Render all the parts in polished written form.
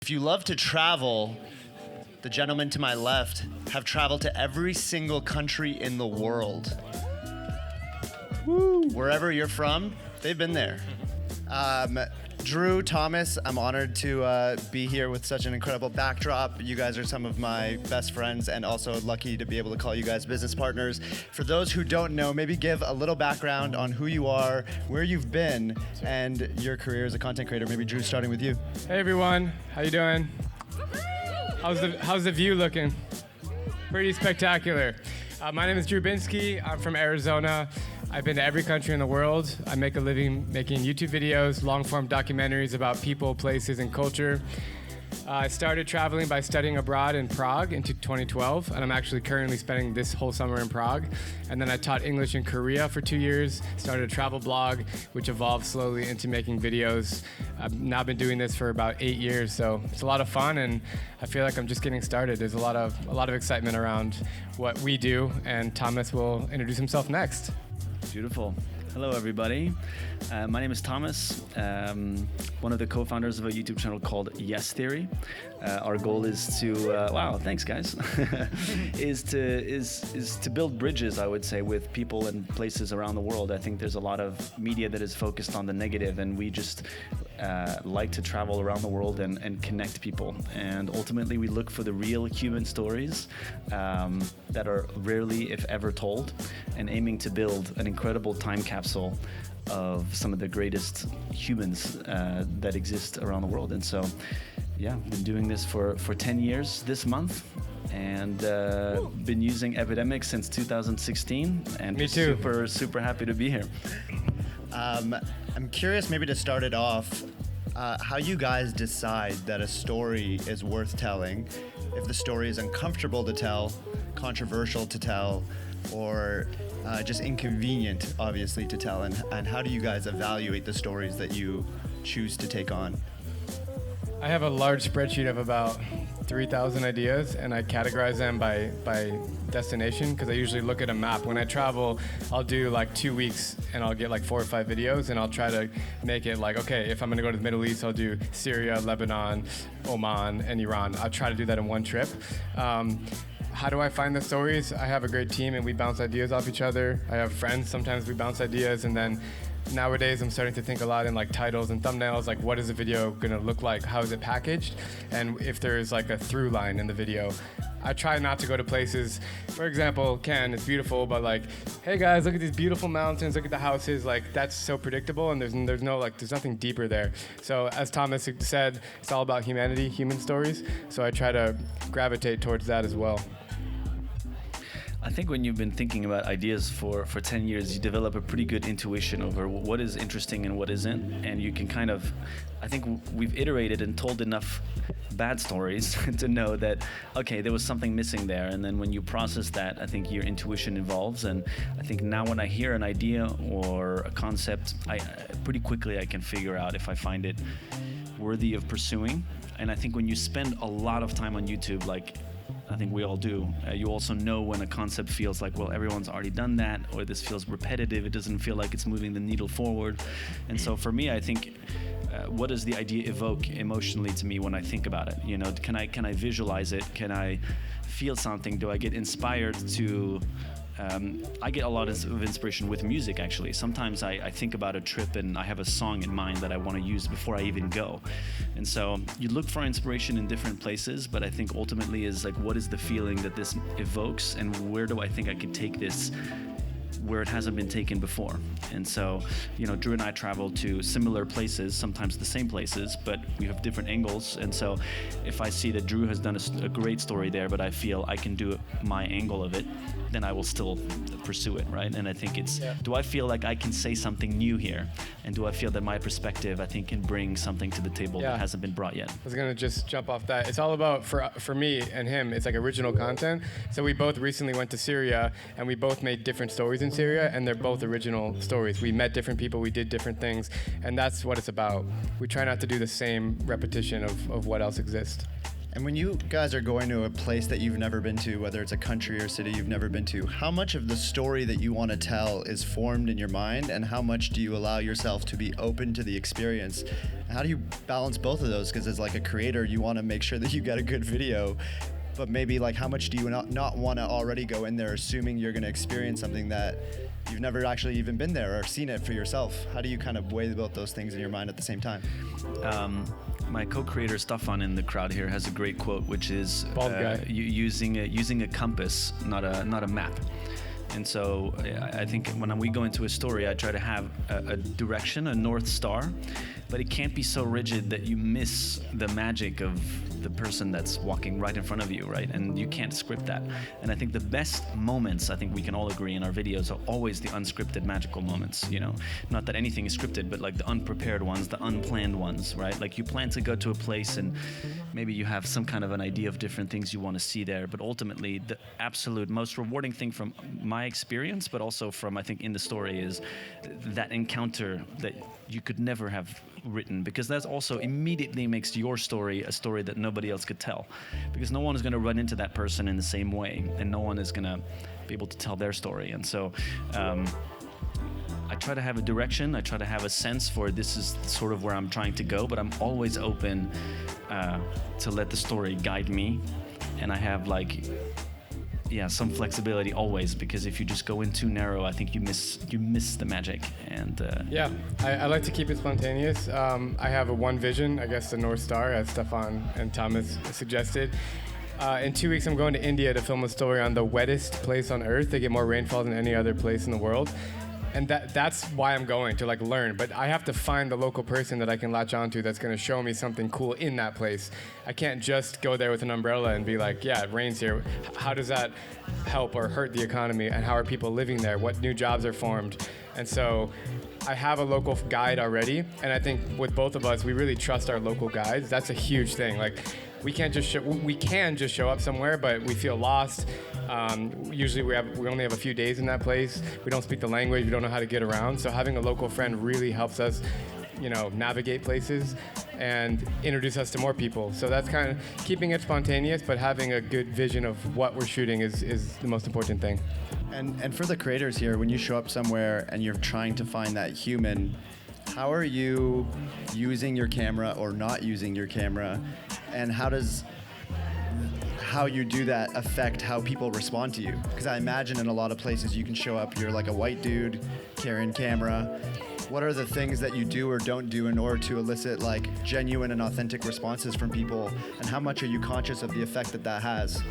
If you love to travel, the gentlemen to my left have traveled to every single country in the world. Woo. Wherever you're from, they've been there. Drew, Thomas, I'm honored to be here with such an incredible backdrop. You guys are some of my best friends and also lucky to be able to call you guys business partners. For those who don't know, maybe give a little background on who you are, where you've been, and your career as a content creator. Maybe Drew, starting with you. Hey everyone, how you doing? How's the view looking? Pretty spectacular. My name is Drew Binsky. I'm from Arizona. I've been to every country in the world. I make a living making YouTube videos, long-form documentaries about people, places, and culture. I started traveling by studying abroad in Prague in 2012, and I'm actually currently spending this whole summer in Prague. And then I taught English in Korea for 2 years, started a travel blog, which evolved slowly into making videos. I've now been doing this for about 8 years, so it's a lot of fun, and I feel like I'm just getting started. There's a lot of excitement around what we do, and Thomas will introduce himself next. Beautiful. Hello, everybody. My name is Thomas, one of the co-founders of a YouTube channel called Yes Theory. Our goal is to, wow, thanks guys, is to build bridges, I would say, with people and places around the world. I think there's a lot of media that is focused on the negative, and we just like to travel around the world and connect people. And ultimately, we look for the real human stories that are rarely, if ever, told, and aiming to build an incredible time capsule of some of the greatest humans that exist around the world. And so, yeah, been doing this for 10 years this month, and been using Epidemic since 2016, and Me too. super happy to be here. I'm curious, maybe to start it off, how you guys decide that a story is worth telling, if the story is uncomfortable to tell, controversial to tell, or just inconvenient, obviously, to tell, and how do you guys evaluate the stories that you choose to take on? I have a large spreadsheet of about 3,000 ideas, and I categorize them by destination, because I usually look at a map. When I travel, I'll do like 2 weeks, and I'll get like 4 or 5 videos, and I'll try to make it like, okay, if I'm gonna go to the Middle East, I'll do Syria, Lebanon, Oman, and Iran. I'll try to do that in one trip. How do I find the stories? I have a great team, and we bounce ideas off each other. I have friends, sometimes we bounce ideas, and then nowadays I'm starting to think a lot in like titles and thumbnails, like what is the video gonna look like, how is it packaged, and if there's like a through line in the video. I try not to go to places, for example, Cannes, it's beautiful, but like, hey guys, look at these beautiful mountains, look at the houses, like that's so predictable, and there's nothing deeper there. So as Thomas said, it's all about humanity, human stories, so I try to gravitate towards that as well. I think when you've been thinking about ideas for 10 years, you develop a pretty good intuition over what is interesting and what isn't. And you can kind of, I think we've iterated and told enough bad stories to know that, okay, there was something missing there. And then when you process that, I think your intuition evolves. And I think now when I hear an idea or a concept, pretty quickly I can figure out if I find it worthy of pursuing. And I think when you spend a lot of time on YouTube, like I think we all do, you also know when a concept feels like, well, everyone's already done that, or this feels repetitive, it doesn't feel like it's moving the needle forward. And so for me, I think, what does the idea evoke emotionally to me when I think about it? You know, can I visualize it? Can I feel something? Do I get inspired to... I get a lot of inspiration with music, actually. Sometimes I think about a trip and I have a song in mind that I want to use before I even go. And so you look for inspiration in different places, but I think ultimately is like, what is the feeling that this evokes, and where do I think I could take this where it hasn't been taken before? And so, you know, Drew and I travel to similar places, sometimes the same places, but we have different angles. And so if I see that Drew has done a great story there, but I feel I can do my angle of it, then I will still pursue it, right? And I think it's, do I feel like I can say something new here? And do I feel that my perspective, I think, can bring something to the table that hasn't been brought yet? I was gonna just jump off that. It's all about, for me and him, it's like original content. So we both recently went to Syria, and we both made different stories in Syria, and they're both original stories. We met different people, we did different things, and that's what it's about. We try not to do the same repetition of what else exists. And when you guys are going to a place that you've never been to, whether it's a country or city you've never been to, how much of the story that you want to tell is formed in your mind, and how much do you allow yourself to be open to the experience? How do you balance both of those? Because as like a creator, you want to make sure that you get a good video, but maybe like how much do you not want to already go in there assuming you're going to experience something that you've never actually even been there or seen it for yourself? How do you kind of weigh both those things in your mind at the same time? My co-creator Stefan in the crowd here has a great quote, which is using a compass, not a map. And so I think when we go into a story, I try to have a direction, a North Star, but it can't be so rigid that you miss the magic of the person that's walking right in front of you, right? And you can't script that. And I think the best moments, I think we can all agree in our videos, are always the unscripted magical moments, you know? Not that anything is scripted, but like the unprepared ones, the unplanned ones, right? Like you plan to go to a place and maybe you have some kind of an idea of different things you want to see there, but ultimately the absolute most rewarding thing from my experience, but also from, I think, in the story, is that encounter that you could never have written, because that also immediately makes your story a story that nobody else could tell, because no one is going to run into that person in the same way, and no one is going to be able to tell their story. And so I try to have a direction, I try to have a sense for this is sort of where I'm trying to go, but I'm always open to let the story guide me, and I have like some flexibility always, because if you just go in too narrow, I think you miss the magic. And I like to keep it spontaneous. I have one vision, I guess the North Star, as Stefan and Thomas suggested. In 2 weeks, I'm going to India to film a story on the wettest place on Earth. They get more rainfall than any other place in the world. And that's why I'm going, to like learn. But I have to find the local person that I can latch onto that's going to show me something cool in that place. I can't just go there with an umbrella and be like, yeah, it rains here. How does that help or hurt the economy? And how are people living there? What new jobs are formed? And so I have a local guide already. And I think with both of us, we really trust our local guides. That's a huge thing. Like, we can just show up somewhere, but we feel lost. Usually we only have a few days in that place. We don't speak the language. We don't know how to get around. So having a local friend really helps us, navigate places and introduce us to more people. So that's kind of keeping it spontaneous, but having a good vision of what we're shooting is the most important thing. And for the creators here, when you show up somewhere and you're trying to find that human, how are you using your camera or not using your camera? And how you do that affect how people respond to you? Because I imagine in a lot of places you can show up, you're like a white dude carrying camera. What are the things that you do or don't do in order to elicit like genuine and authentic responses from people? And how much are you conscious of the effect that has?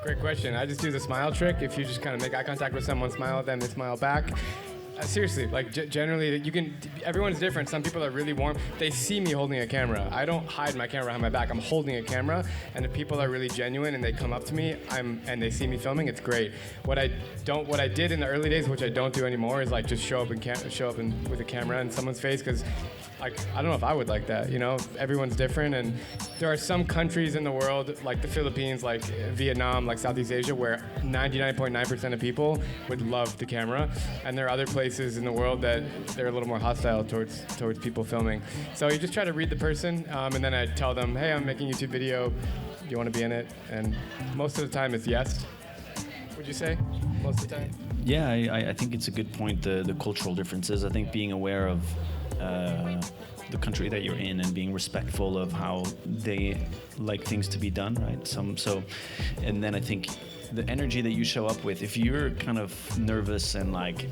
Great question. I just do the smile trick. If you just kind of make eye contact with someone, smile at them, they smile back. Seriously, like generally, everyone's different. Some people are really warm. They see me holding a camera. I don't hide my camera behind my back. I'm holding a camera, and if people are really genuine and they come up to me, and they see me filming, it's great. What I did in the early days, which I don't do anymore, is like just show up with a camera in someone's face, because like, I don't know if I would like that, Everyone's different, and there are some countries in the world, like the Philippines, like Vietnam, like Southeast Asia, where 99.9% of people would love the camera, and there are other places in the world that they're a little more hostile towards people filming. So you just try to read the person, and then I tell them, hey, I'm making a YouTube video, do you want to be in it? And most of the time it's yes. Would you say? Most of the time? Yeah, I think it's a good point, the cultural differences. I think being aware of the country that you're in and being respectful of how they like things to be done, right? And then I think the energy that you show up with, if you're kind of nervous and like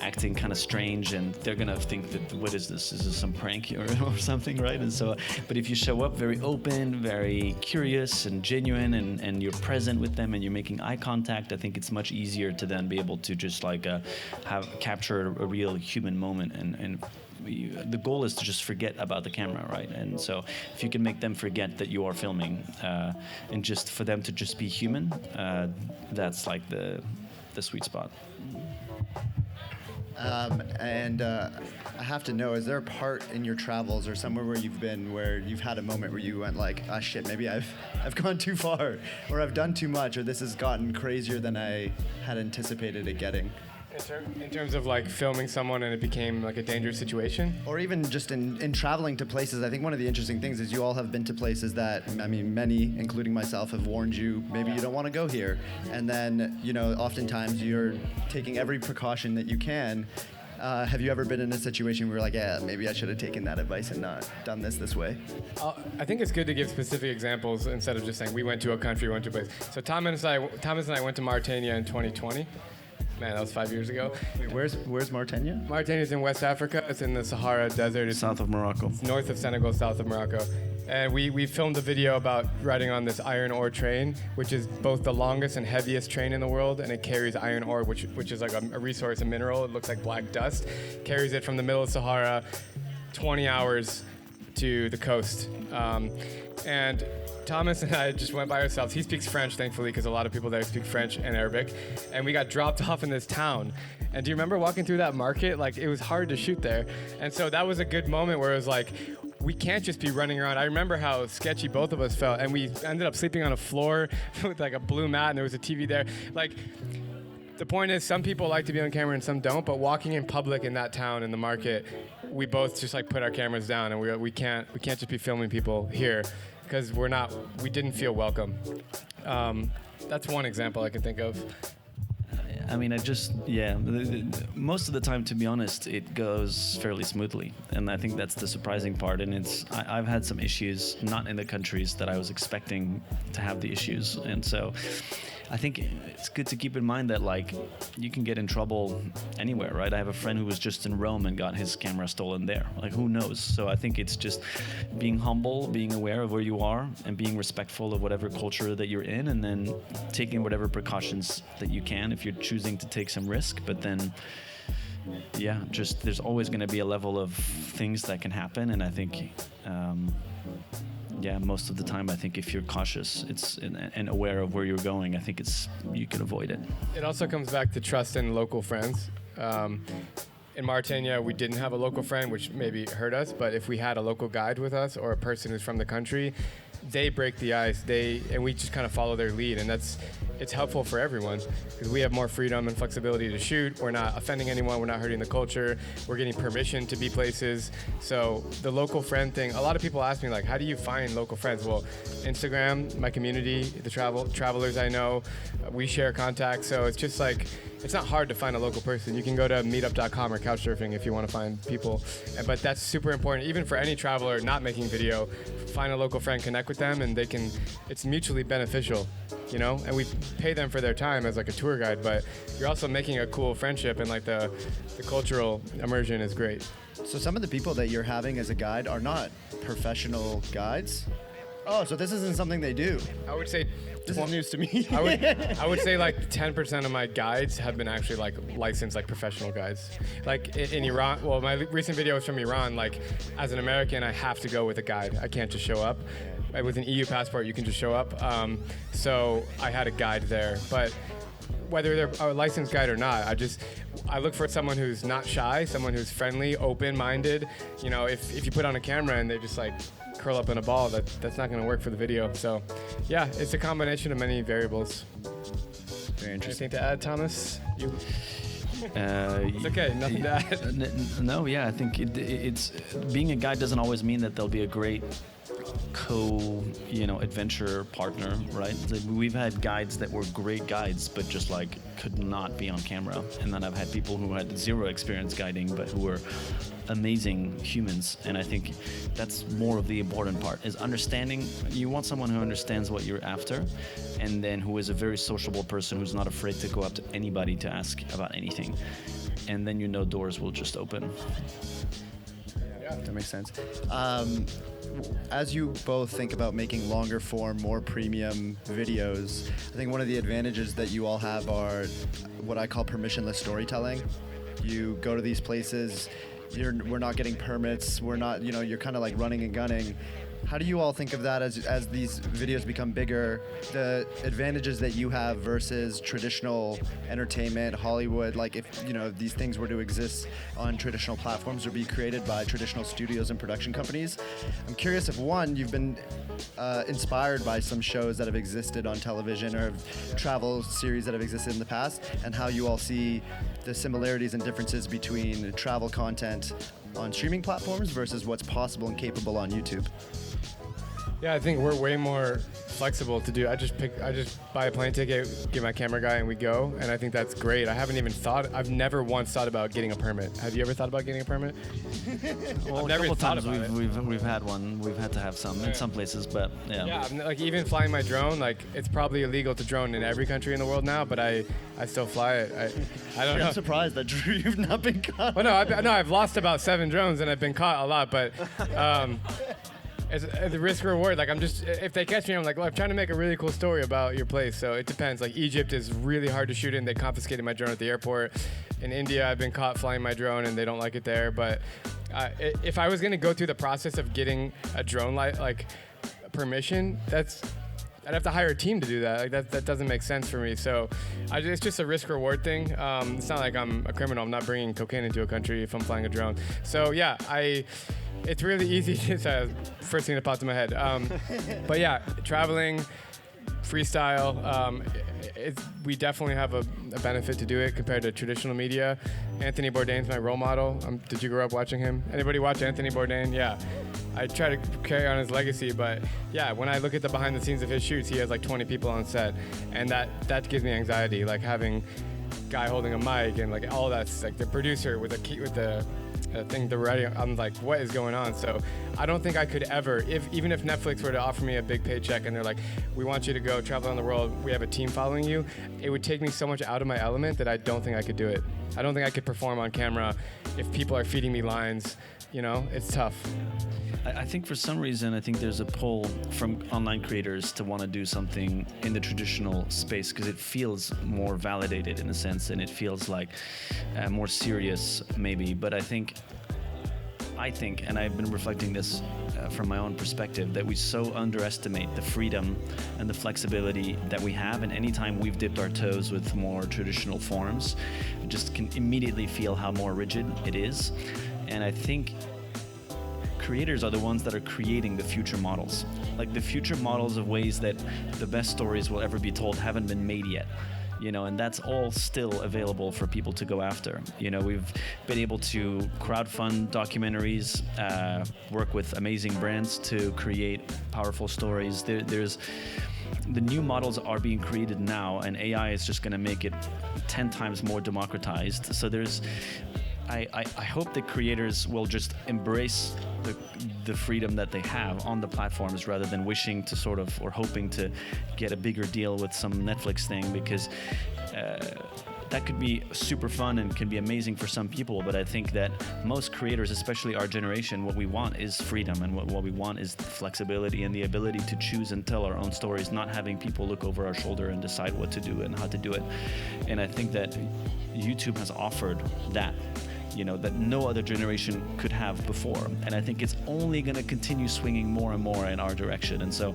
acting kind of strange, and they're gonna think that, what is this? Is this some prank or something, right? And so, but if you show up very open, very curious and genuine, and you're present with them and you're making eye contact, I think it's much easier to then be able to just like capture a real human moment. And the goal is to just forget about the camera, right? And so if you can make them forget that you are filming, and just for them to just be human, that's like the sweet spot. I have to know, is there a part in your travels or somewhere where you've been where you've had a moment where you went like, ah, shit, maybe I've gone too far, or I've done too much, or this has gotten crazier than I had anticipated it getting? In terms of like filming someone and it became like a dangerous situation? Or even just in traveling to places, I think one of the interesting things is you all have been to places that, I mean, many, including myself, have warned you, maybe you don't want to go here. And then, oftentimes you're taking every precaution that you can. Have you ever been in a situation where you're like, yeah, maybe I should have taken that advice and not done this way? I think it's good to give specific examples instead of just saying we went to a country, we went to a place. So Thomas and I went to Mauritania in 2020. Man, that was 5 years ago. Wait, where's Mauritania? Mauritania's in West Africa. It's in the Sahara Desert. It's South of Morocco. It's north of Senegal, south of Morocco. And we filmed a video about riding on this iron ore train, which is both the longest and heaviest train in the world, and it carries iron ore, which is like a resource, a mineral. It looks like black dust. Carries it from the middle of Sahara, 20 hours to the coast. And Thomas and I just went by ourselves. He speaks French, thankfully, because a lot of people there speak French and Arabic. And we got dropped off in this town. And do you remember walking through that market? Like, it was hard to shoot there. And so that was a good moment where it was like, we can't just be running around. I remember how sketchy both of us felt. And we ended up sleeping on a floor with like a blue mat, and there was a TV there. Like, the point is, some people like to be on camera and some don't, but walking in public in that town, in the market, we both just like put our cameras down, and we can't just be filming people here, because we didn't feel welcome. That's one example I can think of. I mean, most of the time, to be honest, it goes fairly smoothly. And I think that's the surprising part. And I've had some issues, not in the countries that I was expecting to have the issues. And so I think it's good to keep in mind that, like, you can get in trouble anywhere, right? I have a friend who was just in Rome and got his camera stolen there. Like, who knows? So I think it's just being humble, being aware of where you are, and being respectful of whatever culture that you're in, and then taking whatever precautions that you can if you're choosing to take some risk. But then, yeah, just there's always going to be a level of things that can happen. And I think, most of the time, I think if you're cautious, and aware of where you're going, I think you can avoid it. It also comes back to trust in local friends. In Mauritania, we didn't have a local friend, which maybe hurt us, but if we had a local guide with us or a person who's from the country, they break the ice, and we just kind of follow their lead, and it's helpful for everyone because we have more freedom and flexibility to shoot. We're not offending anyone, we're not hurting the culture, we're getting permission to be places. So the local friend thing, a lot of people ask me, like, how do you find local friends? Well, Instagram, my community, the travelers I know, we share contacts, so it's just like, it's not hard to find a local person. You can go to meetup.com or couchsurfing if you want to find people. But that's super important, even for any traveler not making video. Find a local friend, connect with them, and it's mutually beneficial, And we pay them for their time as like a tour guide, but you're also making a cool friendship, and like the cultural immersion is great. So some of the people that you're having as a guide are not professional guides? Oh, so this isn't something they do. I would say this is news to me. I would say like 10% of my guides have been actually like licensed like professional guides. Like in Iran, well, my recent video was from Iran. Like, as an American, I have to go with a guide. I can't just show up. With an EU passport, you can just show up. So I had a guide there. But whether they're a licensed guide or not, I look for someone who's not shy, someone who's friendly, open-minded. If you put on a camera and they're just like curl up in a ball, that's not going to work for the video. So, yeah, it's a combination of many variables. Very interesting. Anything to add, Thomas? It's okay, nothing to add. No, yeah, I think it's being a guide doesn't always mean that they'll be a great adventure partner, right? We've had guides that were great guides, but just like could not be on camera. And then I've had people who had zero experience guiding, but who were amazing humans. And I think that's more of the important part, is understanding. You want someone who understands what you're after, and then who is a very sociable person who's not afraid to go up to anybody to ask about anything. And then doors will just open. Yeah, that makes sense. As you both think about making longer form, more premium videos, I think one of the advantages that you all have are what I call permissionless storytelling. You go to these places, we're not getting permits, we're not, you're kind of like running and gunning. How do you all think of that as these videos become bigger, the advantages that you have versus traditional entertainment, Hollywood? Like if, these things were to exist on traditional platforms or be created by traditional studios and production companies. I'm curious if, one, you've been inspired by some shows that have existed on television or travel series that have existed in the past, and how you all see the similarities and differences between travel content on streaming platforms versus what's possible and capable on YouTube. Yeah, I think we're way more flexible to do. I just buy a plane ticket, get my camera guy, and we go. And I think that's great. I've never once thought about getting a permit. Have you ever thought about getting a permit? Well, I've never a couple thought times about it. we've had one. We've had to have some in some places, but yeah. Yeah, like even flying my drone, like it's probably illegal to drone in every country in the world now, but I still fly it. I don't know. I'm surprised that Drew, you've not been caught. Well, I've lost about 7 drones and I've been caught a lot, but it's the risk reward. Like if they catch me, I'm like, well, I'm trying to make a really cool story about your place. So it depends. Like Egypt is really hard to shoot in. They confiscated my drone at the airport. In India, I've been caught flying my drone and they don't like it there. But if I was gonna go through the process of getting a drone like permission, I'd have to hire a team to do that. Like that doesn't make sense for me. So it's just a risk reward thing. It's not like I'm a criminal. I'm not bringing cocaine into a country if I'm flying a drone. So yeah, it's really easy. It's the first thing that popped in my head. But yeah, traveling, freestyle, we definitely have a benefit to do it compared to traditional media. Anthony Bourdain's my role model. Did you grow up watching him? Anybody watch Anthony Bourdain? Yeah. I try to carry on his legacy, but yeah, when I look at the behind the scenes of his shoots, he has like 20 people on set, and that gives me anxiety. Like having a guy holding a mic and like all that's like the producer with the thing, the radio. I'm like, what is going on? So I don't think I could ever, even if Netflix were to offer me a big paycheck and they're like, we want you to go travel around the world, we have a team following you, it would take me so much out of my element that I don't think I could do it. I don't think I could perform on camera if people are feeding me lines. It's tough. I think for some reason, I think there's a pull from online creators to want to do something in the traditional space because it feels more validated in a sense, and it feels like more serious maybe. But I think, and I've been reflecting this from my own perspective, that we so underestimate the freedom and the flexibility that we have. And anytime we've dipped our toes with more traditional forms, we just can immediately feel how more rigid it is. And I think creators are the ones that are creating the future models. Like the future models of ways that the best stories will ever be told haven't been made yet. And that's all still available for people to go after. We've been able to crowdfund documentaries, work with amazing brands to create powerful stories. There's the new models are being created now, and AI is just going to make it 10 times more democratized. So I hope the creators will just embrace the freedom that they have on the platforms rather than wishing to or hoping to get a bigger deal with some Netflix thing, because that could be super fun and can be amazing for some people. But I think that most creators, especially our generation, what we want is freedom, and what we want is flexibility and the ability to choose and tell our own stories, not having people look over our shoulder and decide what to do and how to do it. And I think that YouTube has offered that. That no other generation could have before. And I think it's only going to continue swinging more and more in our direction. And so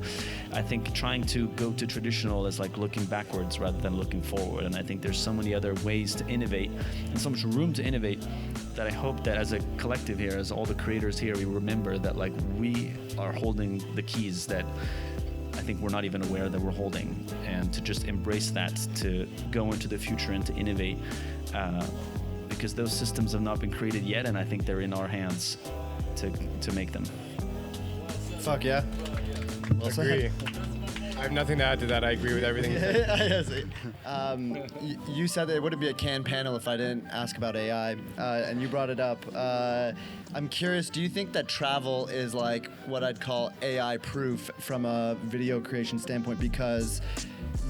I think trying to go to traditional is like looking backwards rather than looking forward. And I think there's so many other ways to innovate and so much room to innovate that I hope that as a collective here, as all the creators here, we remember that like we are holding the keys that I think we're not even aware that we're holding, and to just embrace that, to go into the future and to innovate. Because those systems have not been created yet, and I think they're in our hands to make them. Fuck yeah. Well Agree. I have nothing to add to that. I agree with everything you said. You said that it wouldn't be a canned panel if I didn't ask about AI, and you brought it up. I'm curious, do you think that travel is like what I'd call AI proof from a video creation standpoint? Because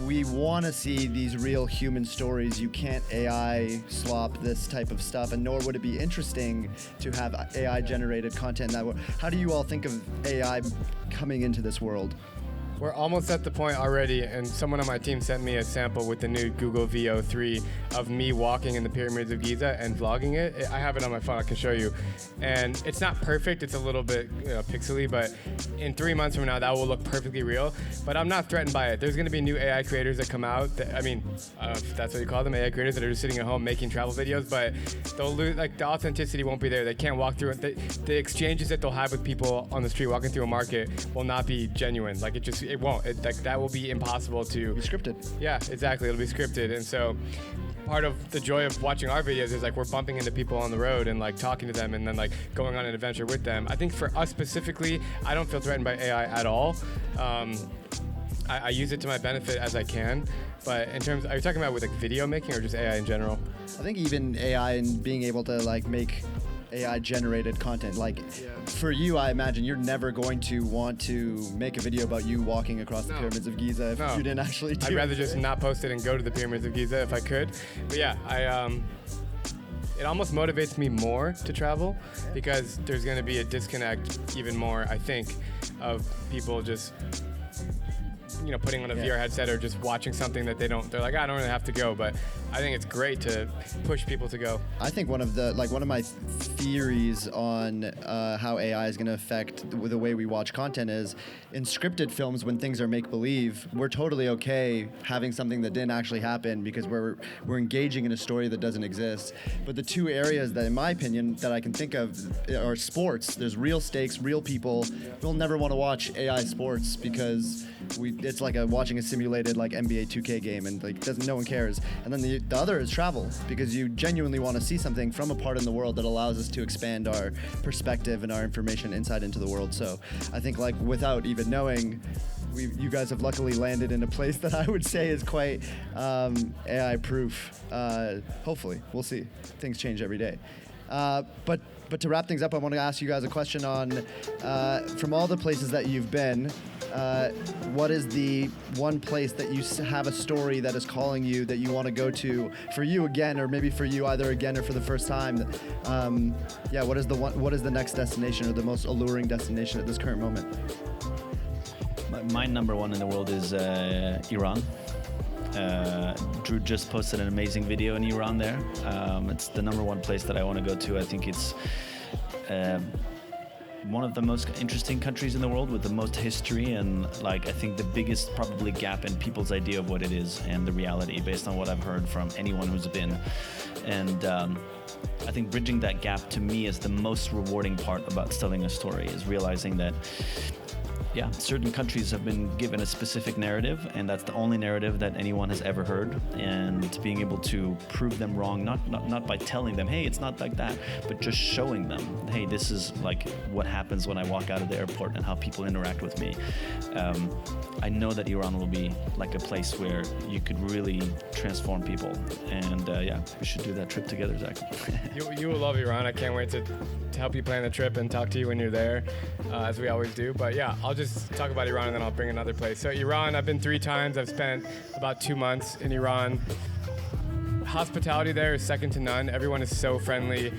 we want to see these real human stories. You can't AI slop this type of stuff, and nor would it be interesting to have AI generated content that way. How do you all think of AI coming into this world? We're almost at the point already, and someone on my team sent me a sample with the new Google VO3 of me walking in the pyramids of Giza and vlogging it. I have it on my phone, I can show you. And it's not perfect, it's a little bit pixely, but in 3 months from now, that will look perfectly real. But I'm not threatened by it. There's gonna be new AI creators that come out, I don't know if that's what you call them, AI creators that are just sitting at home making travel videos, but they'll lose, like the authenticity won't be there. They can't walk through it. The exchanges that they'll have with people on the street walking through a market will not be genuine. Like it won't. That will be impossible to. Be scripted. Yeah, exactly. It'll be scripted, and so part of the joy of watching our videos is like we're bumping into people on the road and like talking to them and then like going on an adventure with them. I think for us specifically, I don't feel threatened by AI at all. I use it to my benefit as I can. But in terms, are you talking about with like video making or just AI in general? I think even AI and being able to like make AI generated content. Like for you, I imagine you're never going to want to make a video about you walking across the pyramids of Giza if you didn't actually do it. I'd rather just not post it and go to the pyramids of Giza if I could. But yeah, it almost motivates me more to travel because there's going to be a disconnect even more, I think, of people just putting on a VR headset or just watching something that they're like, I don't really have to go, but I think it's great to push people to go. I think one of my theories on how AI is going to affect the way we watch content is in scripted films when things are make-believe, we're totally okay having something that didn't actually happen because we're engaging in a story that doesn't exist. But the two areas that, in my opinion, that I can think of are sports. There's real stakes, real people. We'll never want to watch AI sports because it's like watching a simulated like NBA 2K game and like no one cares. And then the other is travel because you genuinely want to see something from a part in the world that allows us to expand our perspective and our information inside into the world. So I think like without even knowing, you guys have luckily landed in a place that I would say is quite AI proof. Hopefully, we'll see. Things change every day. But to wrap things up, I want to ask you guys a question on from all the places that you've been, what is the one place that you have a story that is calling you that you want to go to for you again, or maybe for you either again or for the first time? What is the next destination or the most alluring destination at this current moment? My number one in the world is Iran. Drew just posted an amazing video in Iran there. It's the number one place that I want to go to. I think it's one of the most interesting countries in the world with the most history and like I think the biggest probably gap in people's idea of what it is and the reality based on what I've heard from anyone who's been. And I think bridging that gap to me is the most rewarding part about telling a story, is realizing that certain countries have been given a specific narrative, and that's the only narrative that anyone has ever heard. And being able to prove them wrong, not by telling them, hey, it's not like that, but just showing them, hey, this is like what happens when I walk out of the airport and how people interact with me. I know that Iran will be like a place where you could really transform people. And we should do that trip together, Zach. You will love Iran. I can't wait to help you plan the trip and talk to you when you're there, as we always do. But yeah, I'll just talk about Iran and then I'll bring another place. So Iran, I've been 3 times. I've spent about 2 months in Iran. Hospitality there is second to none. Everyone is so friendly.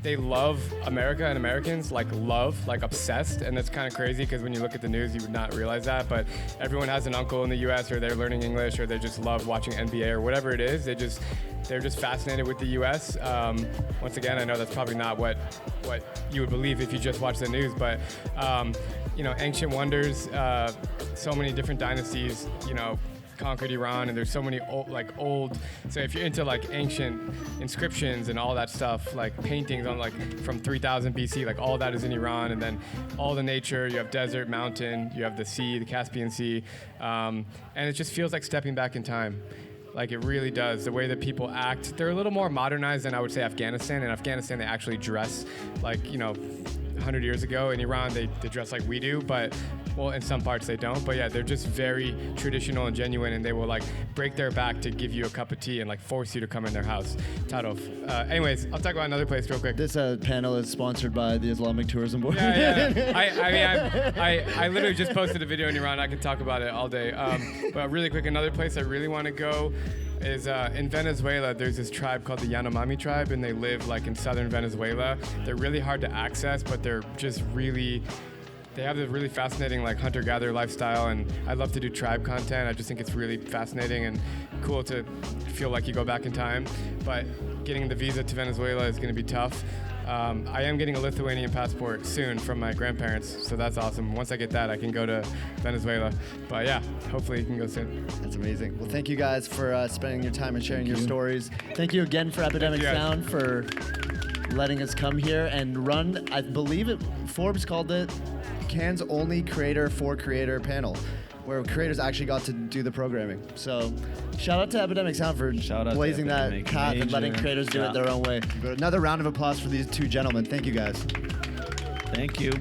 They love America and Americans, like obsessed. And that's kind of crazy because when you look at the news, you would not realize that. But everyone has an uncle in the US, or they're learning English, or they just love watching NBA or whatever it is. They're just fascinated with the US. Once again, I know that's probably not what you would believe if you just watch the news, but ancient wonders, so many different dynasties, conquered Iran, and there's so many old. So if you're into like ancient inscriptions and all that stuff, like paintings on like from 3000 BC, like all that is in Iran. And then all the nature, you have desert, mountain, you have the sea, the Caspian Sea, and it just feels like stepping back in time. Like it really does. The way that people act, they're a little more modernized than I would say Afghanistan. In Afghanistan, they actually dress like 100 years ago. In Iran, they dress like we do, but well, in some parts they don't. But yeah, they're just very traditional and genuine, and they will like break their back to give you a cup of tea and like force you to come in their house. Tarov. Anyways, I'll talk about another place real quick. This panel is sponsored by the Islamic Tourism Board. Yeah. I literally just posted a video in Iran. I can talk about it all day. But really quick, another place I really want to go is in Venezuela. There's this tribe called the Yanomami tribe, and they live like in southern Venezuela. They're really hard to access, but they're just really they have this really fascinating like hunter-gatherer lifestyle, and I love to do tribe content. I just think it's really fascinating and cool to feel like you go back in time. But getting the visa to Venezuela is going to be tough. I am getting a Lithuanian passport soon from my grandparents, so that's awesome. Once I get that, I can go to Venezuela. But yeah, hopefully you can go soon. That's amazing. Well, thank you guys for spending your time and sharing your stories. Thank you again for Epidemic Sound for letting us come here and run, I believe Forbes called it Cannes' only creator for creator panel, where creators actually got to do the programming. So shout out to Epidemic Sound for blazing that path and letting creators do it their own way. But another round of applause for these two gentlemen. Thank you guys. Thank you.